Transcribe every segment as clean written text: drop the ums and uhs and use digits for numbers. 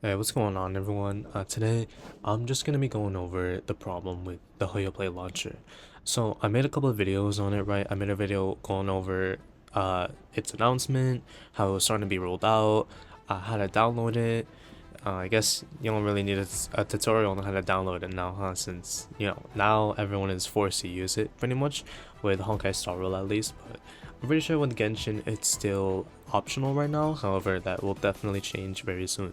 Hey, what's going on, everyone? Today, I'm just gonna be going over the problem with the HoYoPlay launcher. So, I made a couple of videos on it, right? I made a video going over its announcement, how it was starting to be rolled out, how to download it. I guess you don't really need a tutorial on how to download it now, huh? Since, now everyone is forced to use it, pretty much, with Honkai Star Rail at least, but I'm pretty sure with Genshin, it's still optional right now. However, that will definitely change very soon.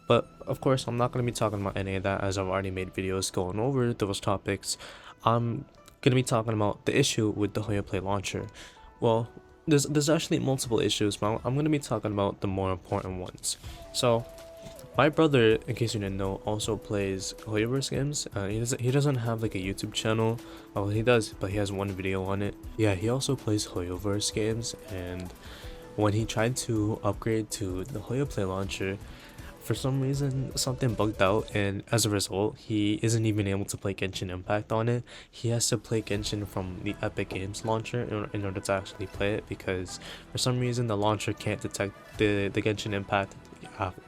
But of course, I'm not going to be talking about any of that as I've already made videos going over those topics. I'm going to be talking about the issue with the HoYoPlay launcher. Well, there's actually multiple issues, but I'm going to be talking about the more important ones. So, my brother, in case you didn't know, also plays HoYoverse's games. He doesn't have like a YouTube channel. Well, he does, but he has one video on it. Yeah, he also plays HoYoverse's games, and when he tried to upgrade to the HoYoPlay launcher, for some reason something bugged out, and as a result he isn't even able to play Genshin Impact on it. He has to play Genshin from the Epic Games launcher in order to actually play it, because for some reason the launcher can't detect the Genshin Impact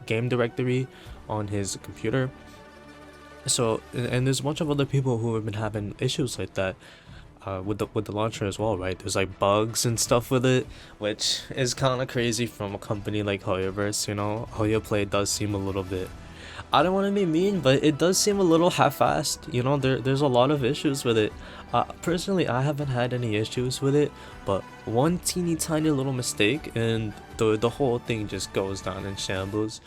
game directory on his computer. So, and there's a bunch of other people who have been having issues like that with the launcher as well, right? There's like bugs and stuff with it, which is kind of crazy from a company like HoYoverse. HoYoPlay does seem a little bit. I don't want to be mean, but it does seem a little half-assed. There's a lot of issues with it. Personally, I haven't had any issues with it, but one teeny tiny little mistake and the whole thing just goes down in shambles.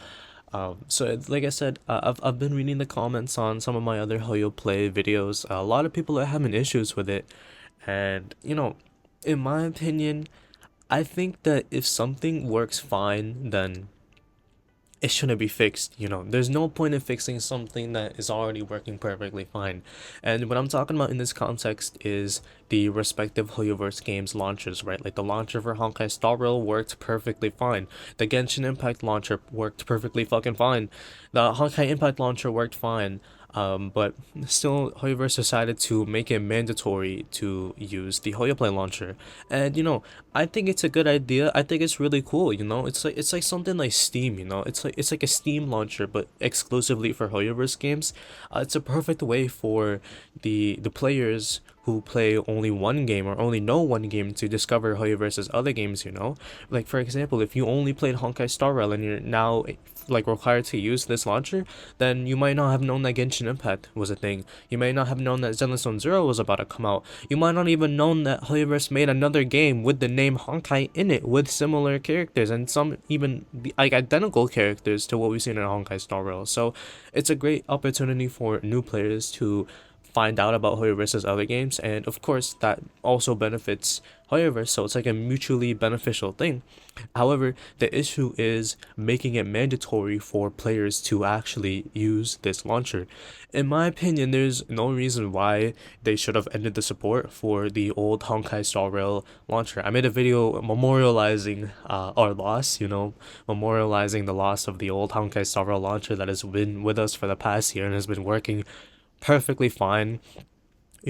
Like I said, I've been reading the comments on some of my other HoYoPlay videos. A lot of people are having issues with it, and in my opinion, I think that if something works fine, then it shouldn't be fixed. There's no point in fixing something that is already working perfectly fine. And what I'm talking about in this context is the respective HoYoverse games launchers, right? Like the launcher for Honkai Star Rail worked perfectly fine. The Genshin Impact launcher worked perfectly fucking fine. The Honkai Impact launcher worked fine. But still, HoYoverse decided to make it mandatory to use the HoYoPlay launcher, and I think it's a good idea. I think it's really cool. It's like something like Steam. It's like a Steam launcher, but exclusively for HoYoverse games. It's a perfect way for the players who play only one game or only know one game to discover HoYoverse's other games. Like for example, if you only played Honkai Star Rail and you're now like required to use this launcher, then you might not have known that Genshin Impact was a thing. You may not have known that Zenless Zero was about to come out. You might not even known that HoYoverse made another game with the name Honkai in it, with similar characters and some even like identical characters to what we've seen in Honkai Star Rail. So it's a great opportunity for new players to find out about HoYoverse's other games, and of course that also benefits HoYoverse, so it's like a mutually beneficial thing. However, the issue is making it mandatory for players to actually use this launcher. In my opinion, there's no reason why they should have ended the support for the old Honkai Star Rail launcher. I made a video memorializing our loss, memorializing the loss of the old Honkai Star Rail launcher that has been with us for the past year and has been working perfectly fine.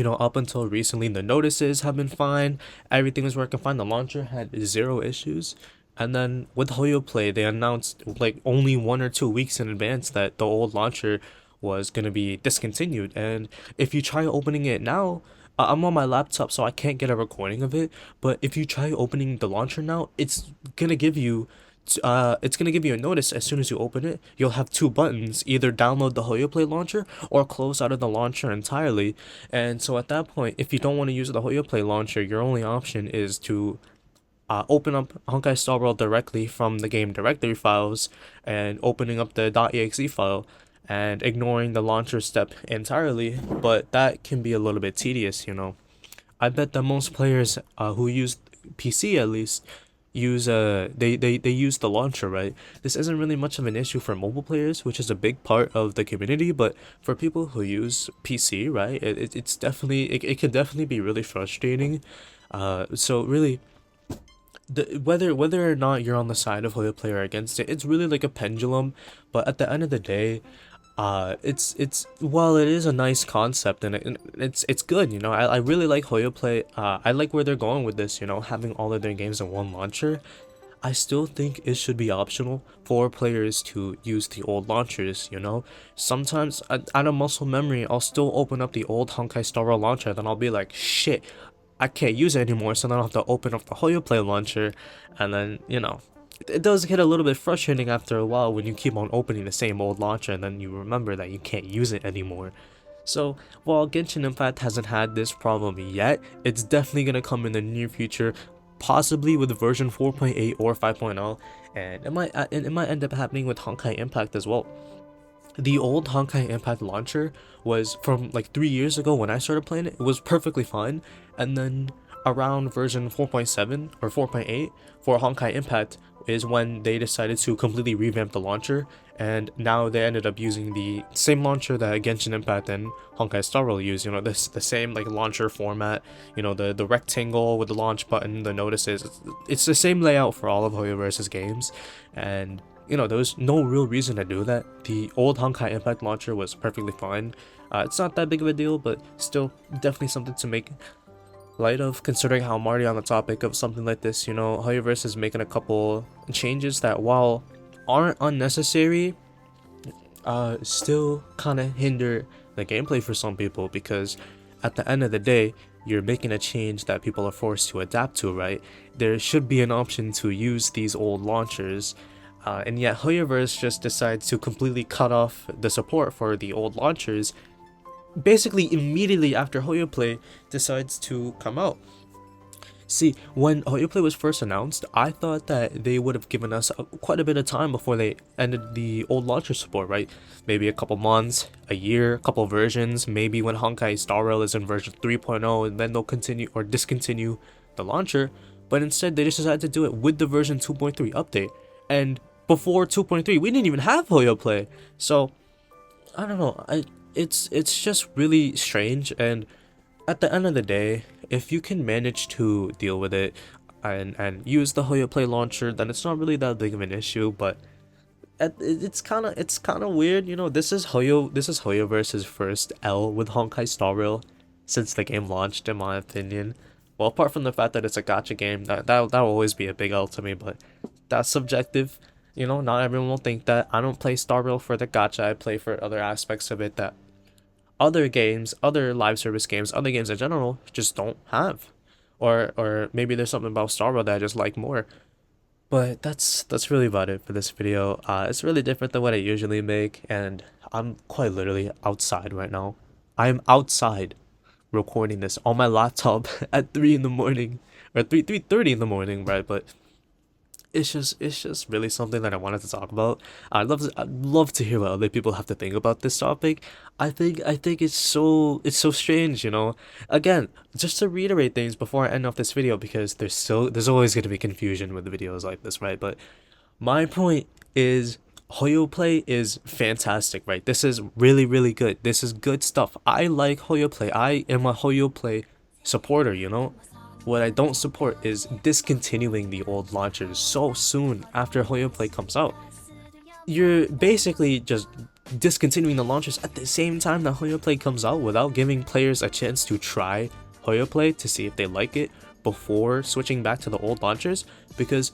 Up until recently, the notices have been fine. Everything was working fine. The launcher had zero issues. And then with HoYoPlay, they announced like only 1 or 2 weeks in advance that the old launcher was gonna be discontinued. And if you try opening it now, I'm on my laptop, so I can't get a recording of it. But if you try opening the launcher now, it's gonna give you a notice as soon as you open it. You'll have two buttons: either download the HoYoPlay launcher or close out of the launcher entirely. And so at that point, if you don't want to use the HoYoPlay launcher, your only option is to open up Honkai Star Rail directly from the game directory files and opening up the .exe file and ignoring the launcher step entirely. But that can be a little bit tedious. I bet that most players who use PC at least they use the launcher, right? This isn't really much of an issue for mobile players, which is a big part of the community, but for people who use PC, right, it can definitely be really frustrating. So really, whether or not you're on the side of HoYoPlay or against it, it's really like a pendulum. But at the end of the day, it's while it is a nice concept and it's good. I really like HoYoPlay. I like where they're going with this. Having all of their games in one launcher. I still think it should be optional for players to use the old launchers, you know? Sometimes out of muscle memory, I'll still open up the old Honkai Star Rail launcher, then I'll be like, shit, I can't use it anymore, so then I'll have to open up the HoYoPlay launcher, and then, you know, it does get a little bit frustrating after a while when you keep on opening the same old launcher and then you remember that you can't use it anymore. So while Genshin Impact hasn't had this problem yet, it's definitely going to come in the near future, possibly with version 4.8 or 5.0, and it might end up happening with Honkai Impact as well. The old Honkai Impact launcher was from like 3 years ago when I started playing it. It was perfectly fine, and then around version 4.7 or 4.8 for Honkai Impact is when they decided to completely revamp the launcher, and now they ended up using the same launcher that Genshin Impact and Honkai Star Rail use. You know, the same like launcher format. You know, the rectangle with the launch button, the notices. It's the same layout for all of HoYoverse's games, and you know, there was no real reason to do that. The old Honkai Impact launcher was perfectly fine. It's not that big of a deal, but still definitely something to make light of, considering how I'm already on the topic of something like this. You know, HoYoverse is making a couple changes that, while aren't unnecessary, still kind of hinder the gameplay for some people, because at the end of the day, you're making a change that people are forced to adapt to, right? There should be an option to use these old launchers, and yet HoYoverse just decides to completely cut off the support for the old launchers basically immediately after HoYoPlay decides to come out. See, when HoYoPlay was first announced, I thought that they would have given us quite a bit of time before they ended the old launcher support, right? Maybe a couple months, a year, a couple versions, maybe when Honkai Star Rail is in version 3.0 and then they'll continue or discontinue the launcher, but instead they just decided to do it with the version 2.3 update. And before 2.3, we didn't even have HoYoPlay. So, I don't know, it's just really strange, and at the end of the day, if you can manage to deal with it and use the HoYoPlay launcher, then it's not really that big of an issue. But it's kind of weird, you know. This is HoYoverse's first L with Honkai Star Rail since the game launched, in my opinion. Well, apart from the fact that it's a gacha game, that'll always be a big L to me, but that's subjective. You know, not everyone will think that. I don't play Star Rail for the gacha, I play for other aspects of it that other games, other live service games, other games in general just don't have. Or maybe there's something about Star Rail that I just like more. But that's really about it for this video. It's really different than what I usually make, and I'm quite literally outside right now. I'm outside recording this on my laptop at 3 in the morning, or 3:30 in the morning, right? But it's just really something that I wanted to talk about. I'd love to hear what other people have to think about this topic. I think it's so strange, you know. Again, just to reiterate things before I end off this video, because there's always going to be confusion with videos like this, right? But my point is, HoYoPlay is fantastic, right? This is really good. This is good stuff. I like HoYoPlay. I am a HoYoPlay supporter, you know. What I don't support is discontinuing the old launchers so soon after HoYoPlay comes out. You're basically just discontinuing the launchers at the same time that HoYoPlay comes out without giving players a chance to try HoYoPlay to see if they like it before switching back to the old launchers. Because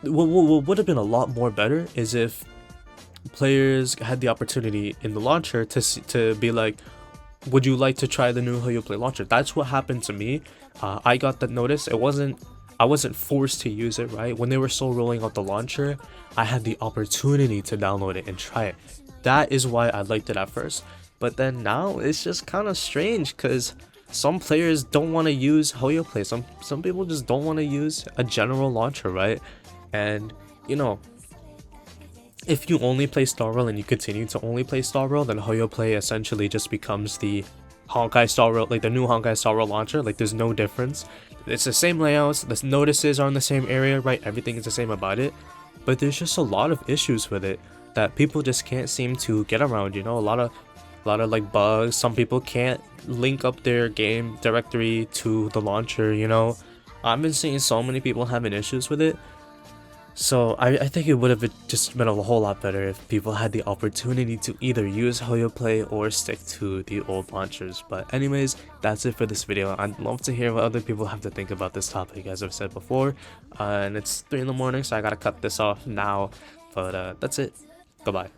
what would have been a lot more better is if players had the opportunity in the launcher to be like, would you like to try the new HoYoPlay launcher? That's what happened to me. I got that notice. I wasn't forced to use it, right? When they were still rolling out the launcher, I had the opportunity to download it and try it. That is why I liked it at first. But then now it's just kind of strange, because some players don't want to use HoYoPlay. Some people just don't want to use a general launcher, right? And you know, if you only play Star Rail and you continue to only play Star Rail, then HoYoPlay essentially just becomes the Honkai Star Rail, like the new Honkai Star Rail launcher. Like, there's no difference. It's the same layouts, the notices are in the same area, right? Everything is the same about it. But there's just a lot of issues with it that people just can't seem to get around, you know? A lot of like bugs. Some people can't link up their game directory to the launcher, you know? I've been seeing so many people having issues with it. So I think it would have just been a whole lot better if people had the opportunity to either use HoYoPlay or stick to the old launchers. But anyways, that's it for this video. I'd love to hear what other people have to think about this topic, as I've said before. And it's 3 in the morning, so I gotta cut this off now. But that's it. Goodbye.